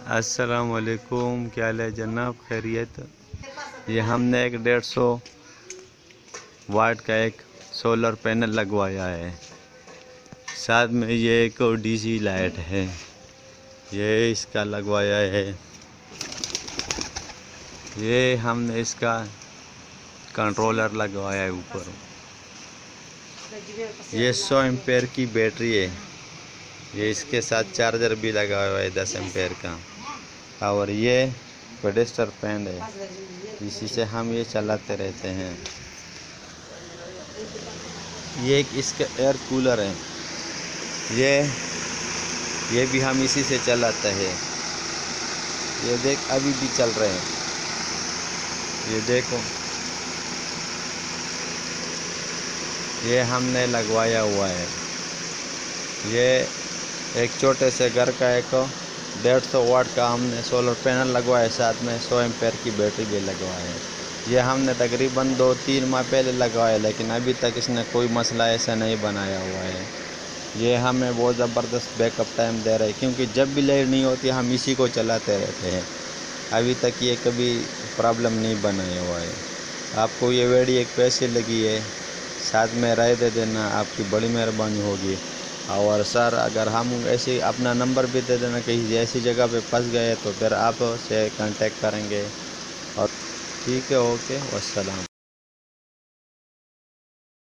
अस्सलाम वालेकुम, क्या हाल है जनाब? खैरियत। ये हमने एक 150 वाट का एक सोलर पैनल लगवाया है। साथ में ये एक डीसी लाइट है, ये इसका लगवाया है। ये हमने इसका कंट्रोलर लगवाया है ऊपर। ये 100 एम्पेयर की बैटरी है। ये इसके साथ चार्जर भी लगा हुआ है 10 एम्पेयर का। और ये पेडेस्टर फैन है, इसी से हम ये चलाते रहते हैं। ये एक इसका एयर कूलर है, ये भी हम इसी से चलाते हैं। ये देख अभी भी चल रहे हैं, ये देखो, ये हमने लगवाया हुआ है। ये एक छोटे से घर का एक 150 वाट का हमने सोलर पैनल लगवाया, साथ में 100 एम्पेयर की बैटरी भी लगवाया है। ये हमने तकरीबन 2-3 माह पहले लगवाया, लेकिन अभी तक इसने कोई मसला ऐसा नहीं बनाया हुआ है। ये हमें बहुत ज़बरदस्त बैकअप टाइम दे रहा है, क्योंकि जब भी लाइट नहीं होती हम इसी को चलाते रहते हैं। अभी तक ये कभी प्रॉब्लम नहीं बनाया हुआ है। आपको ये वीडियो एक पैसे लगी है, साथ में राय दे देना, आपकी बड़ी मेहरबानी होगी। और सर, अगर हम ऐसे अपना नंबर भी दे देना, कहीं ऐसी जगह पे फंस गए तो फिर आप से कांटेक्ट करेंगे। और ठीक है, ओके, वस्सलाम।